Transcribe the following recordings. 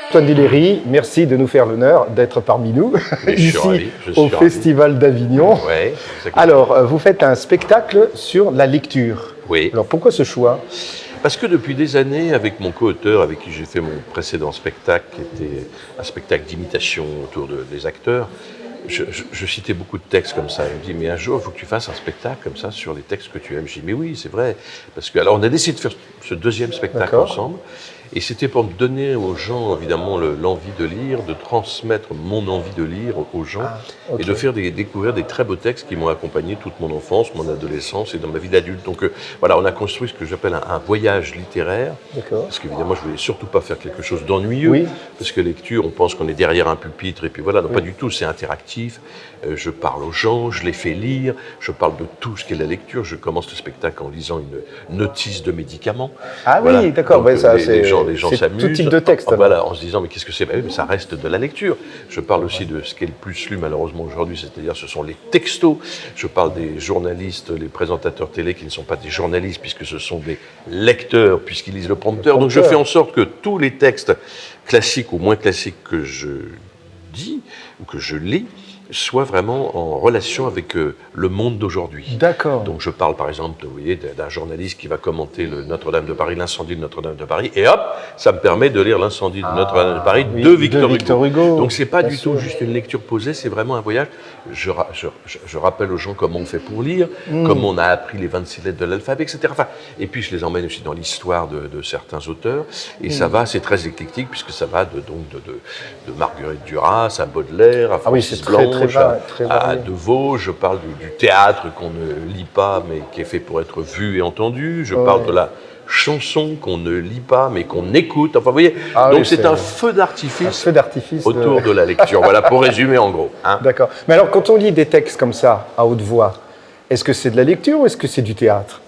Antoine Duléry, merci de nous faire l'honneur d'être parmi nous, ici au Festival d'Avignon. Ouais, alors, vous faites un spectacle sur la lecture. Oui. Alors, pourquoi ce choix ? Parce que depuis des années, avec mon co-auteur, avec qui j'ai fait mon précédent spectacle, qui était un spectacle d'imitation autour des acteurs, je citais beaucoup de textes comme ça. Il me dit, mais un jour, il faut que tu fasses un spectacle comme ça sur les textes que tu aimes. Je dis, mais oui, c'est vrai. Parce que, alors, on a décidé de faire ce deuxième spectacle ensemble. Et c'était pour donner aux gens, évidemment, l'envie de lire, de transmettre mon envie de lire aux gens et de faire découvrir des très beaux textes qui m'ont accompagné toute mon enfance, mon adolescence et dans ma vie d'adulte. Donc voilà, on a construit ce que j'appelle un voyage littéraire. Parce qu'évidemment, je ne voulais surtout pas faire quelque chose d'ennuyeux. Parce que lecture, on pense qu'on est derrière un pupitre et puis voilà. Non, pas du tout, c'est interactif. Je parle aux gens, je les fais lire, je parle de tout ce qu'est la lecture. Je commence le spectacle en lisant une notice de médicaments. Ah voilà. Oui, d'accord. Ouais, les gens s'amusent. Tout type de texte. Voilà, en se disant, mais qu'est-ce que c'est ? Ben oui, mais ça reste de la lecture. Je parle aussi de ce qui est le plus lu, malheureusement, aujourd'hui, c'est-à-dire ce sont les textos. Je parle des journalistes, les présentateurs télé qui ne sont pas des journalistes, puisque ce sont des lecteurs, puisqu'ils lisent le prompteur. Donc je fais en sorte que tous les textes classiques ou moins classiques que je dis ou que je lis soit vraiment en relation avec le monde d'aujourd'hui. D'accord. Donc je parle par exemple, vous voyez, d'un journaliste qui va commenter le Notre-Dame de Paris, l'incendie de Notre-Dame de Paris, et hop, ça me permet de lire l'incendie de Notre-Dame de Paris de Victor Hugo. Donc c'est pas du tout juste une lecture posée, c'est vraiment un voyage. Je rappelle aux gens comment on fait pour lire, comment on a appris les 26 lettres de l'alphabet, etc. Enfin, et puis je les emmène aussi dans l'histoire de certains auteurs, et ça va, c'est très éclectique, puisque ça va de Marguerite Duras à Baudelaire, à Francis Blanche, à De Vaux. Je parle du théâtre qu'on ne lit pas mais qui est fait pour être vu et entendu. Je parle de la chanson qu'on ne lit pas mais qu'on écoute. Enfin, vous voyez, donc c'est un feu d'artifice autour de la lecture. Voilà, pour résumer en gros. Hein. D'accord. Mais alors, quand on lit des textes comme ça, à haute voix, est-ce que c'est de la lecture ou est-ce que c'est du théâtre ?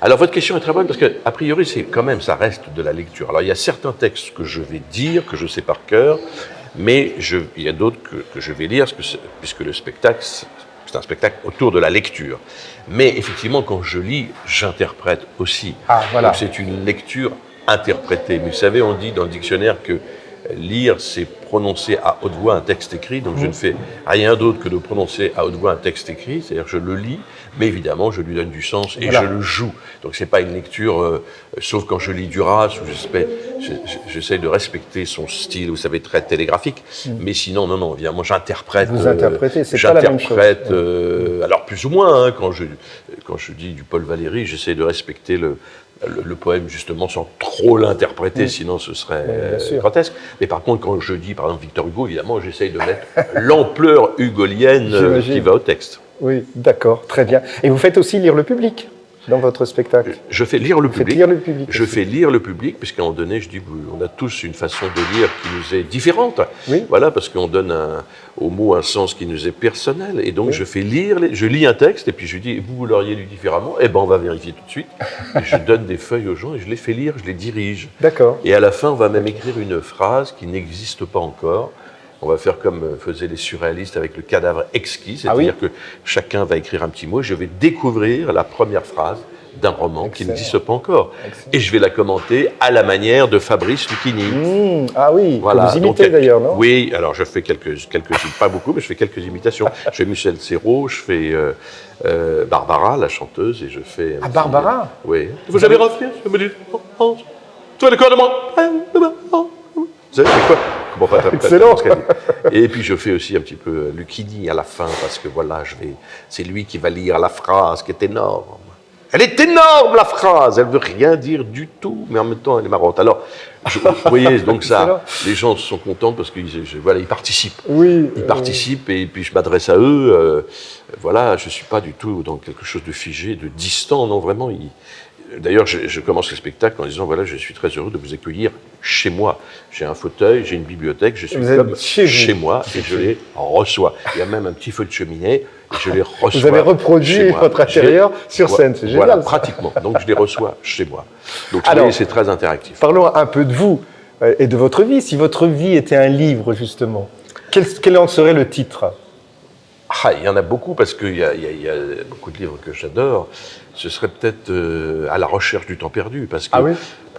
Alors, votre question est très bonne parce que, a priori, c'est quand même, ça reste de la lecture. Alors, il y a certains textes que je vais dire, que je sais par cœur, mais il y a d'autres que je vais lire, puisque le spectacle, c'est un spectacle autour de la lecture. Mais effectivement, quand je lis, j'interprète aussi. Voilà. Donc c'est une lecture interprétée. Mais vous savez, on dit dans le dictionnaire que lire, c'est prononcer à haute voix un texte écrit. Donc je ne fais rien d'autre que de prononcer à haute voix un texte écrit. C'est-à-dire je le lis, mais évidemment, je lui donne du sens et je le joue. Donc c'est pas une lecture, sauf quand je lis Duras, où j'essaie de respecter son style, vous savez, très télégraphique. Mais sinon, non, évidemment, j'interprète. Vous interprétez, c'est pas la même chose. Alors plus ou moins, hein, quand je dis du Paul Valéry, j'essaie de respecter le poème justement sans trop l'interpréter, sinon ce serait grotesque. Mais par contre, quand je dis par exemple Victor Hugo, évidemment, j'essaye de mettre l'ampleur hugolienne qui va au texte. Oui, d'accord, très bien. Et vous faites aussi lire le public dans votre spectacle ? Je fais lire le public. Je fais lire le public, puisqu'à un moment donné, je dis on a tous une façon de lire qui nous est différente. Oui. Voilà, parce qu'on donne au mot un sens qui nous est personnel. Et donc, je fais lire, je lis un texte, et puis je dis, vous l'auriez lu différemment ? Eh ben, on va vérifier tout de suite. Et je donne des feuilles aux gens, et je les fais lire, je les dirige. D'accord. Et à la fin, on va même écrire une phrase qui n'existe pas encore. On va faire comme faisaient les surréalistes avec le cadavre exquis, c'est-à-dire que chacun va écrire un petit mot, et je vais découvrir la première phrase d'un roman qui n'existe pas encore. Et je vais la commenter à la manière de Fabrice Lucchini. Ah oui, voilà. Que vous imitez d'ailleurs, non ? Oui, alors je fais pas beaucoup, mais je fais quelques imitations. Je fais Michel Serrault, je fais Barbara, la chanteuse, et je fais... Barbara ? Oui. Vous avez refait, je me dis, tu es d'accord de moi ? Vous savez, c'est quoi ? Excellent. Et puis je fais aussi un petit peu Lucchini à la fin, parce que voilà, c'est lui qui va lire la phrase qui est énorme. Elle est énorme, la phrase, elle ne veut rien dire du tout, mais en même temps elle est marrante. Alors, vous voyez, donc ça, les gens sont contents parce qu'ils ils participent. Oui. Ils participent et puis je m'adresse à eux. Voilà, je ne suis pas du tout dans quelque chose de figé, de distant, non, vraiment. D'ailleurs, je commence le spectacle en disant, voilà, je suis très heureux de vous accueillir chez moi. J'ai un fauteuil, j'ai une bibliothèque, je suis comme chez moi et je les reçois. Il y a même un petit feu de cheminée et je les reçois. Vous avez reproduit votre intérieur sur scène, c'est génial. Voilà, pratiquement. Donc je les reçois chez moi. Donc vous voyez, c'est très interactif. Parlons un peu de vous et de votre vie. Si votre vie était un livre, justement, quel en serait le titre ? Il y en a beaucoup parce qu'il y a beaucoup de livres que j'adore. Ce serait peut-être À la recherche du temps perdu, parce que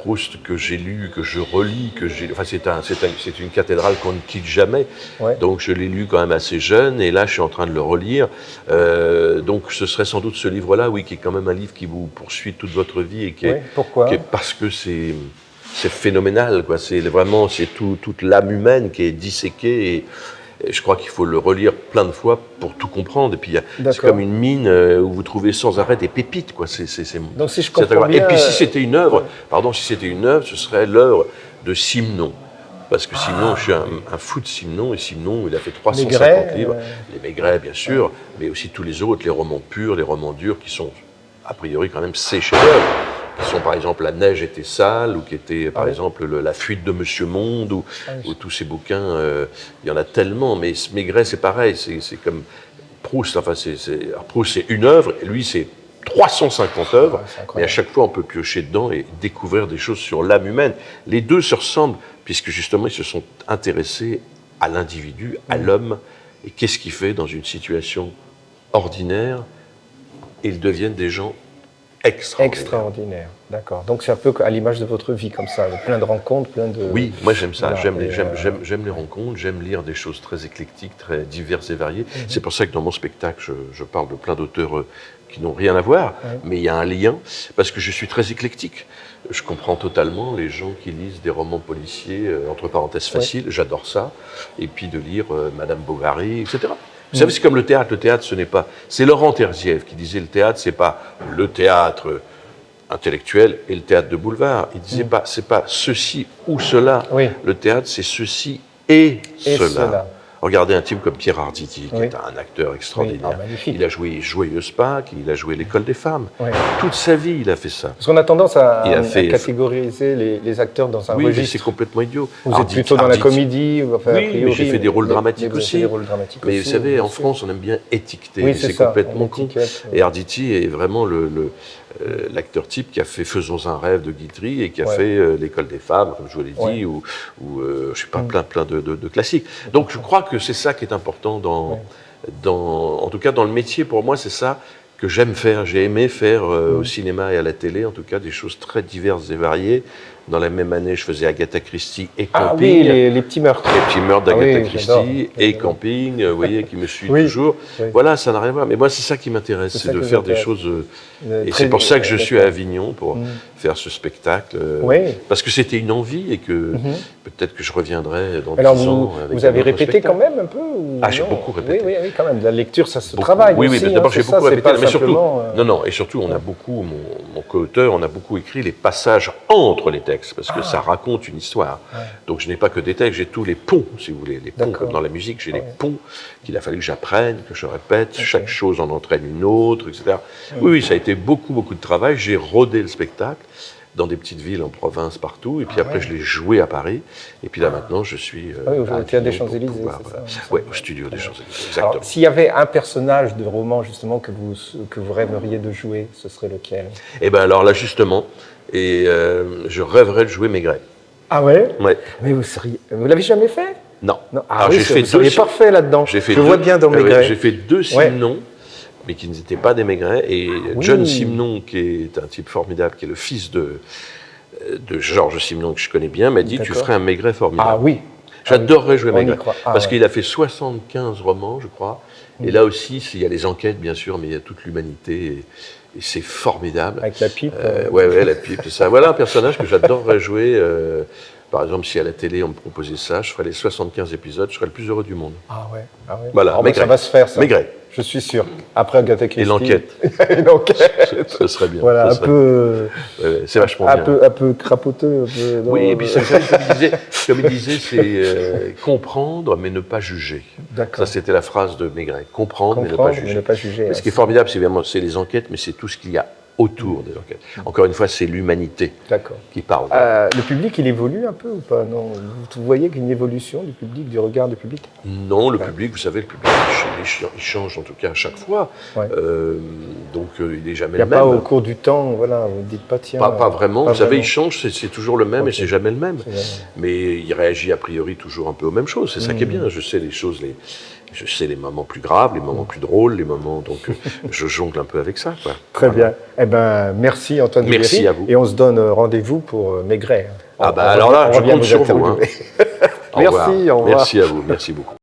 Proust que j'ai lu, que je relis, enfin c'est une cathédrale qu'on ne quitte jamais. Ouais. Donc je l'ai lu quand même assez jeune, et là je suis en train de le relire. Donc ce serait sans doute ce livre-là, oui, qui est quand même un livre qui vous poursuit toute votre vie et Pourquoi? parce que c'est phénoménal, quoi. C'est vraiment toute l'âme humaine qui est disséquée, et je crois qu'il faut le relire plein de fois pour tout comprendre. Et puis c'est comme une mine où vous trouvez sans arrêt des pépites, quoi. Donc si je comprends bien, et puis si c'était une œuvre, ce serait l'œuvre de Simenon. Parce que Simenon, je suis un fou de Simenon, et Simenon, il a fait 350 livres. Les Maigret, bien sûr, mais aussi tous les autres, les romans purs, les romans durs, qui sont a priori quand même ses chefs-d'œuvre, qui sont par exemple La neige était sale, ou qui était par exemple La fuite de Monsieur Monde, ou tous ces bouquins, il y en a tellement, mais Maigret c'est pareil, c'est comme Proust, enfin Proust c'est une œuvre, et lui c'est 350 œuvres, mais à chaque fois on peut piocher dedans et découvrir des choses sur l'âme humaine. Les deux se ressemblent, puisque justement ils se sont intéressés à l'individu, à l'homme, et qu'est-ce qu'il fait dans une situation ordinaire, et ils deviennent des gens extraordinaire, d'accord. Donc c'est un peu à l'image de votre vie, comme ça, plein de rencontres, plein de... Oui, moi j'aime ça, j'aime les rencontres, j'aime lire des choses très éclectiques, très diverses et variées. C'est pour ça que dans mon spectacle, je parle de plein d'auteurs qui n'ont rien à voir, mais il y a un lien, parce que je suis très éclectique. Je comprends totalement les gens qui lisent des romans policiers, entre parenthèses faciles, j'adore ça, et puis de lire Madame Bovary, etc. Vous savez, c'est comme le théâtre. Le théâtre, ce n'est pas... C'est Laurent Terzieff qui disait le théâtre, c'est pas le théâtre intellectuel et le théâtre de boulevard. Il disait pas, c'est pas ceci ou cela. Oui. Le théâtre, c'est ceci et cela. Regardez un type comme Pierre Arditi, qui est un acteur extraordinaire. Il a joué Joyeuse Pâques, il a joué L'École des femmes. Toute sa vie, il a fait ça. Parce qu'on a tendance à catégoriser les acteurs dans un registre. Oui, c'est complètement idiot. Vous êtes plutôt dans la comédie, enfin, oui, mais j'ai fait des rôles dramatiques aussi. Mais vous savez, en France, on aime bien étiqueter. Oui, c'est complètement con. Et Arditi est vraiment l'acteur type qui a fait Faisons un rêve de Guitry, et qui a fait L'École des femmes, comme je vous l'ai dit, ou je sais pas, plein de classiques. Donc je crois que c'est ça qui est important en tout cas dans le métier. Pour moi, c'est ça que j'aime faire. J'ai aimé faire au cinéma et à la télé, en tout cas, des choses très diverses et variées. Dans la même année, je faisais Agatha Christie et Camping. Ah oui, les petits meurtres. Les petits meurtres d'Agatha Christie et Camping, vous voyez, qui me suit toujours. Voilà, ça n'a rien à voir. Mais moi, c'est ça qui m'intéresse, c'est de faire des choses... et c'est pour ça que je suis à Avignon, pour faire ce spectacle. Parce que c'était une envie, et que peut-être que je reviendrai dans 10 ans. Vous avez répété quand même un peu j'ai beaucoup répété. Oui, quand même. La lecture, ça se travaille aussi. Oui, mais d'abord, j'ai beaucoup répété. Mais surtout, simplement... et surtout, on a beaucoup, mon co-auteur, on a beaucoup écrit les passages entre les textes, parce que ça raconte une histoire. Donc je n'ai pas que des textes, j'ai tous les ponts, si vous voulez, les ponts comme dans la musique, j'ai les ponts qu'il a fallu que j'apprenne, que je répète, chaque chose en entraîne une autre, etc. Oui, ça a été beaucoup de travail. J'ai rodé le spectacle dans des petites villes en province, partout, et puis après je l'ai joué à Paris, et puis là maintenant je suis au Théâtre des Champs-Élysées, oui, au studio des Champs-Élysées, exactement. Alors, s'il y avait un personnage de roman justement que vous rêveriez de jouer, ce serait lequel? Eh bien alors là justement, je rêverais de jouer Maigret. Ah ouais? Ouais. Mais vous l'avez jamais fait? Non. Ah oui, vous seriez parfait là-dedans. Je vois bien dans Maigret. J'ai fait 2 Simenon, mais qui n'étaient pas des Maigret. Et John Simenon, qui est un type formidable, qui est le fils de Georges Simenon, que je connais bien, m'a dit tu ferais un Maigret formidable. Ah oui. J'adorerais jouer Maigret. Parce qu'il a fait 75 romans, je crois. Et là aussi, il y a les enquêtes, bien sûr, mais il y a toute l'humanité. Et c'est formidable. Avec la pipe. La pipe, tout ça. Voilà un personnage que j'adorerais jouer. Par exemple, si à la télé on me proposait ça, je ferais les 75 épisodes, je serais le plus heureux du monde. Ah ouais. Voilà, ça va se faire, ça. Maigret. Je suis sûr. Après Agatha Christie. Et l'enquête. Ce serait bien. Voilà, c'est vachement bien. Un peu crapoteux. Oui, et puis comme il disait, c'est comprendre mais ne pas juger. Ça, c'était la phrase de Maigret. Comprendre mais ne pas juger. Mais ce qui est formidable, c'est les enquêtes, mais c'est tout ce qu'il y a autour des enquêtes. Encore une fois, c'est l'humanité qui parle. Le public, il évolue un peu ou pas? Non. Vous voyez qu'une évolution du public, du regard du public? Non, le public, vous savez, il change en tout cas à chaque fois. Donc il n'est jamais le même. Il n'y a pas au cours du temps, voilà, vous ne dites pas tiens. Pas vraiment, vous savez, il change, c'est toujours le même et c'est jamais le même. Mais il réagit a priori toujours un peu aux mêmes choses, c'est ça qui est bien. Je sais les choses Je sais les moments plus graves, les moments plus drôles, les moments... Donc, je jongle un peu avec ça, quoi. Très Voilà. bien. Eh ben, merci Antoine Merci Duberry. à vous. Et on se donne rendez-vous pour Maigret. Ah bah alors là, je compte sur vous. Hein. Merci, au revoir. Merci à vous, merci beaucoup.